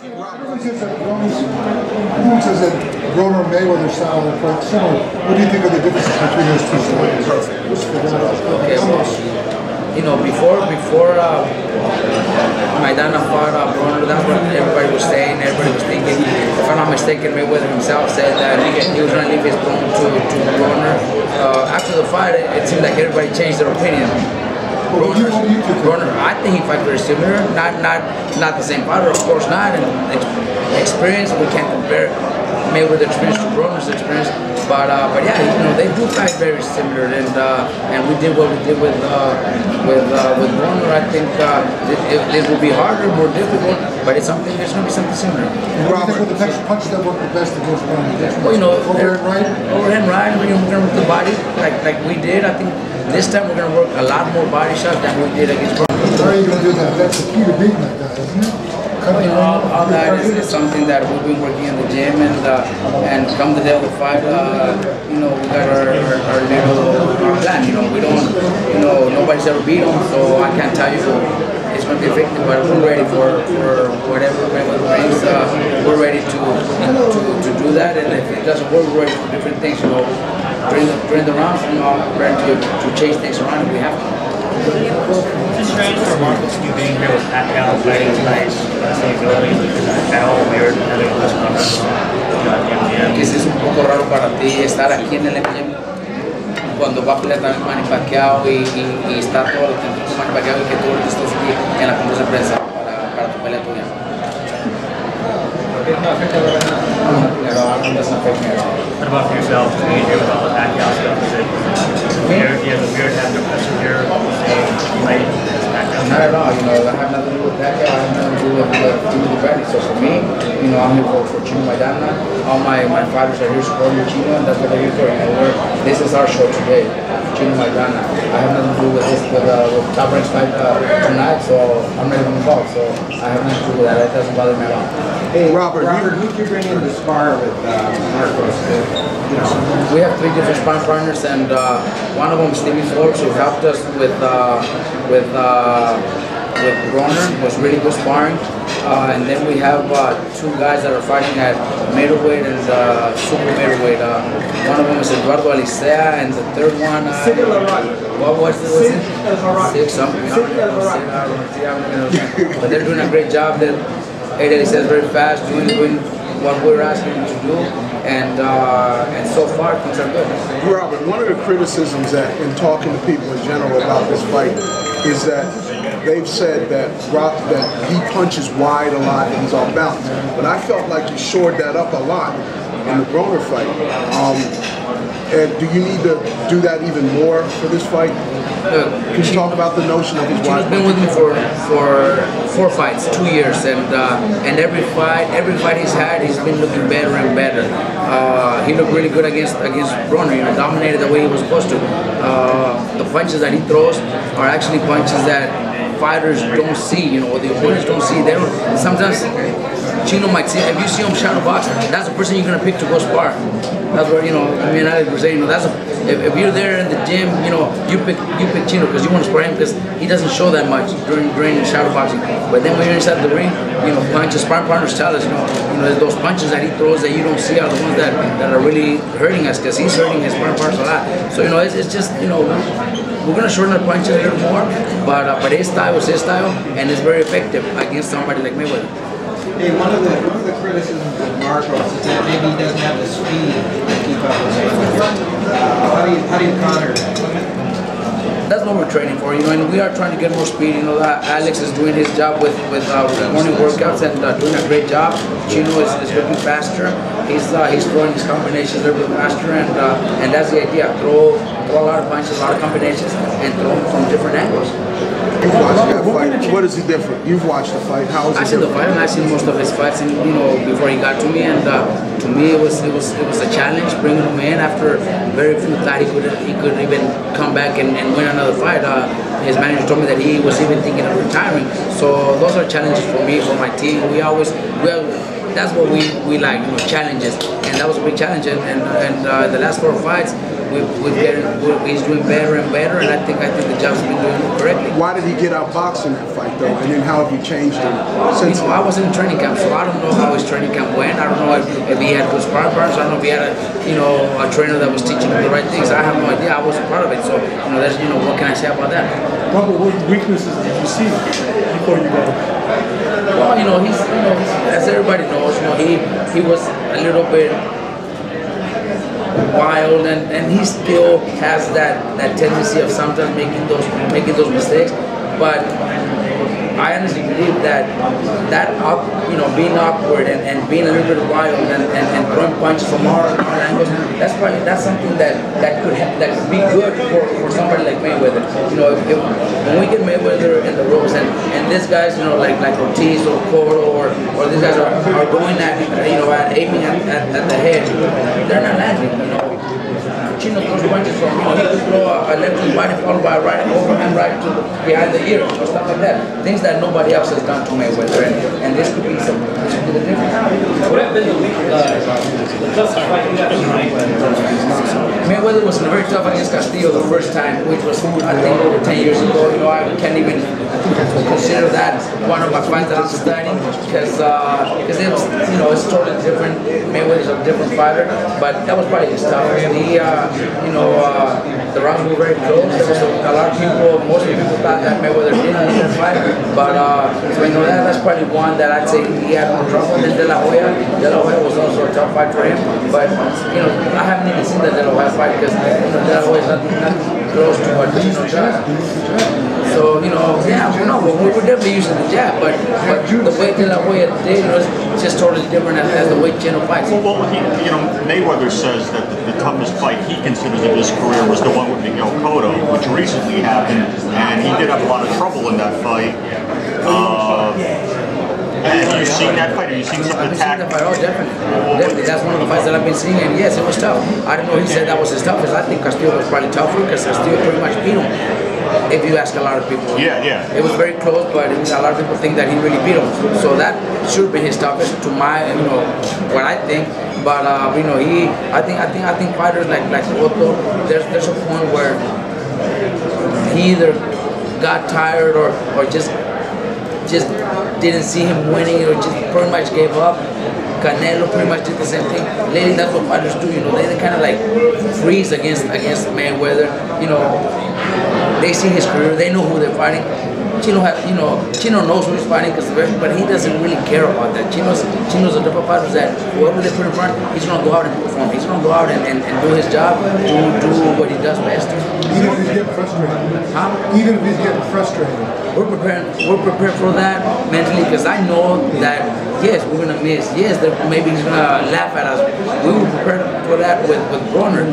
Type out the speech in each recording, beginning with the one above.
Everyone says that Broner Mayweather style are quite similar. What do you think of the differences between those two styles? Okay, well, you know, before Maidana fought Broner, that's what everybody was saying. Everybody was thinking. If I'm not mistaken, Mayweather himself said that he was going to leave his throne to Broner. After the fight, it seemed like everybody changed their opinion. Broner, I think he fights very similar. Not the same fighter, of course not. And experience, we can't compare Mayweather's experience to Broner's experience. But yeah, you know, they do fight very similar. And we did what we did with Broner. I think it will be harder, more difficult, but it's something. There's going to be something similar. Robert, what do you think the punches that work the best against Broner? Well, you know, overhand right. Overhand right. We're going to work the body like we did. I think. This time we're going to work a lot more body shots than we did against Broner. How are you going to do that? That's the key to beating that guy, isn't it? You know, all that is something that we've been working in the gym, and come the day of the fight, you know, we got our little plan. You know, we don't, you know, nobody's ever beat them, so I can't tell you it's going to be effective, but we're ready for whatever brings. We're ready to do that, and if it doesn't work, we're ready for different things. You know, during the rounds, you know, we're ready to change things around if we have to. It's strange for Marcos you being here with Pacquiao fighting tonight, at all weird having this conference at MGM. Que es un poco raro para ti estar aquí en el MGM cuando va a pelear también Manny Pacquiao y está todo el tiempo con Manny Pacquiao y que tú ahorita estás aquí en la conferencia de prensa para tu pelea tuya. What about for yourself, being here with all the Pacquiao stuff? Is it weird? You have a weird having a person here fighting as Pacquiao? Not at all. You know, I have nothing to do with Pacquiao. I have nothing to do with the Bradley. So for me, you know, I'm here for Chino Maidana. All my fighters are here supporting Chino, and that's what they're here for. You know, this is our show today, Chino Maidana. I have nothing to do with this with Top Rank's fight tonight, so I'm not even involved. So I have nothing to do with that. That doesn't bother me at all. Hey, Robert, who did you bring in to spar with Marcos? You know, we have 3 different sparring partners, and one of them is Stevie Forbes, who helped us with Broner, was really good sparring. And then we have 2 guys that are fighting at middleweight and super middleweight. One of them is Eduardo Alicea, and the third one, what was it? Six something. But they're doing a great job. Eddie says very fast, doing what we're asking him to do, and so far things are good. Robert, one of the criticisms that in talking to people in general about this fight is that they've said that he punches wide a lot and he's off balance. But I felt like you shored that up a lot in the Broner fight. And do you need to do that even more for this fight? Can you talk about the notion of his wide? He's been with me for 4 fights, 2 years, and every fight he's had, he's been looking better and better. He looked really good against Broner. You know, dominated the way he was supposed to. The punches that he throws are actually punches that fighters don't see. You know, or the opponents don't see. They don't. Sometimes Chino might see. If you see him shadow box, that's the person you're gonna pick to go spar. That's what, you know, me and Alex were saying. You know, if you're there in the gym, you know, you pick Chino because you want to spar him because he doesn't show that much during shadow boxing. But then when you're inside the ring, you know, punches, sparring partners tell us, you know, those punches that he throws that you don't see are the ones that are really hurting us because he's hurting his sparring partners a lot. So, you know, it's just, you know, we're gonna shorten our punches a little more, but his style is his style, and it's very effective against somebody like Mayweather. hey, one of the criticisms of Marcos is that maybe he doesn't have the speed to keep up with Mayweather. How do you counter that? That's what we're training for, you know, and we are trying to get more speed. You know, Alex is doing his job with morning workouts and doing a great job. Chino is looking faster. He's throwing his combinations a little bit faster, and that's the idea. Throw a lot of punches, a lot of combinations, and throw them from different angles. You've watched that fight. What is he different? You've watched the fight. How is it? I seen the fight, and I seen most of his fights, and you know, before he got to me, and to me it was a challenge bringing him in after very few thought he could even come back and win another fight. His manager told me that he was even thinking of retiring. So those are challenges for me, for my team. That's what we like, you know, challenges, and that was a big challenge. And the last 4 fights, he's doing better and better, and I think the job's been doing it correctly. Why did he get outboxed in that fight though? And then how have you changed him since? I was in training camp, so I don't know how his training camp went. I don't know if he had good sparring partners. I don't know if he had a trainer that was teaching him the right things. I have no idea. I wasn't part of it, so there's what can I say about that? Robert, what weaknesses did you see before you got him? Well, he's as everybody knows, he was a little bit wild, and he still has that tendency of sometimes making those mistakes. But I honestly believe that being awkward and being a little bit wild and throwing punches from our angles, that's something that could be good for somebody like Mayweather. When we get Mayweather in the ropes and these guys, like Ortiz or Coro or these guys are going at aiming at the head, they're not landing. Chino throws punches from, he could throw a left to the body followed by a right overhand right to behind the ear, stuff like that. Things that nobody else has done to Mayweather, and this could be the difference. What have been the toughest fight you got tonight? Mayweather was very tough against Castillo the first time, which was, I think, over 10 years ago. I can't even consider that one of my fights that I'm studying because it was, it's totally different. Mayweather's a different fighter, but that was probably his toughest. The rounds were very close. There was a lot of people, most of the people thought that Mayweather didn't win that fight, but that's probably one that I'd say he had more trouble than De La Hoya. De La Hoya was also a tough fight for him, but I haven't even seen the De La Hoya fight because De La Hoya is not close to what So we're definitely using the jab, but the way De La Hoya did was just totally different as the way Chino fights. Well, Mayweather says that the toughest fight he considers of his career was the one with Miguel Cotto, which recently happened, and he did have a lot of trouble in that fight. Have you seen that fight? Have you seen some attack? Oh, definitely. That's one of the fights that I've been seeing, and yes, it was tough. I don't know. He said that was his toughest. I think Castillo was probably tougher because Castillo pretty much beat him. If you ask a lot of people, it was very close, but a lot of people think that he really beat him. So that should be his toughest, to my, what I think. But I think fighters like Otto, there's a point where he either got tired or just didn't see him winning, or just pretty much gave up. Canelo pretty much did the same thing. Lately, that's what fighters do. They kind of like freeze against Mayweather. They see his career. They know who they're fighting. Chino knows who he's fighting, but he doesn't really care about that. Chino's a type of fighter that whoever they put in front, he's gonna go out and perform. He's gonna go out and do his job, do what he does best. Even if he's getting frustrated. Huh? Even if he's getting frustrated. We're prepared for that mentally, because I know that yes, we're gonna miss. Yes, maybe he's gonna laugh at us. We were prepared for that with Broner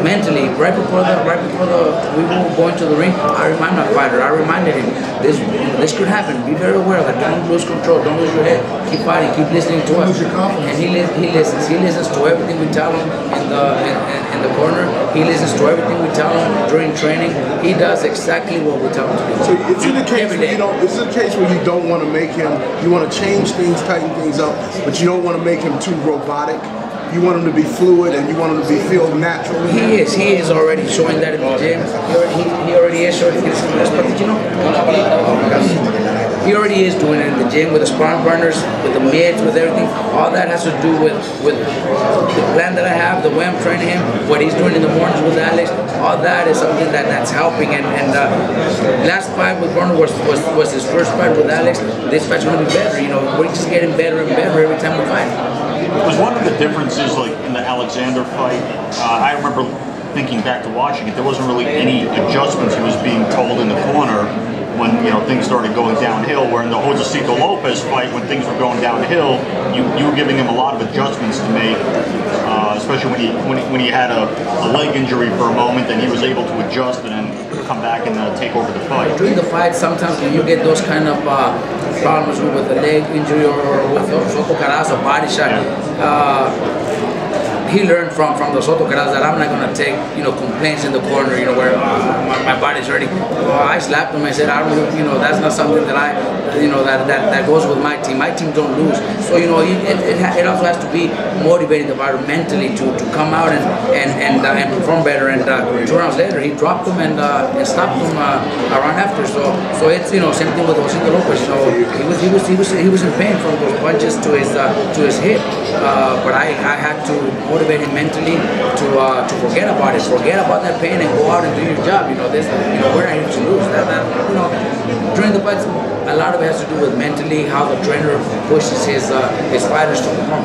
mentally. Right before we were going to the ring, I reminded my fighter. I reminded him this could happen. Be very aware of it. Don't lose control. Don't lose your head. Keep fighting. Keep listening to us. And he listens. He listens to everything we tell him in the corner. He listens to everything we tell him during training. He does exactly what we tell him to do. So it's in the case where you don't want to make him. You want to change things, tighten things up, but you don't want to make him too robotic. You want him to be fluid, and you want him to feel natural. He is already showing that in the gym. He already is showing this. He already is doing it in the gym with the sparring partners, with the mids, with everything. All that has to do with the plan that I have, the way I'm training him, what he's doing in the mornings with Alex. All that is something that's helping. And last fight with Broner was his first fight with Alex. This fight's going to be better. We're just getting better and better every time we fight. Was one of the differences, like in the Alexander fight, I remember thinking back to watching it, there wasn't really any adjustments he was being told in the corner when things started going downhill, where in the Josecito Lopez fight, when things were going downhill, you were giving him a lot of adjustments to make, especially when he had a leg injury for a moment, and he was able to adjust and then come back and take over the fight. During the fight, sometimes when you get those kind of problems with the leg injury or with Soto Carazo body shot, he learned from the Soto Caras that I'm not gonna take, you know, complaints in the corner, you know, where my body's hurting. Well, I slapped him. I said, I don't, you know, that's not something that I, you know, that goes with my team. My team don't lose. So, you know, it also has to be motivating the fighter mentally to come out and perform better. And 2 rounds later, he dropped him and stopped him around after. So it's, you know, same thing with José Lopez. You know, he was in pain from those punches to his hip. But I had to motivate him mentally to forget about it, forget about that pain, and go out and do your job. You know, we're not here to lose. You know, during the fights, a lot of it has to do with mentally how the trainer pushes his fighters to perform.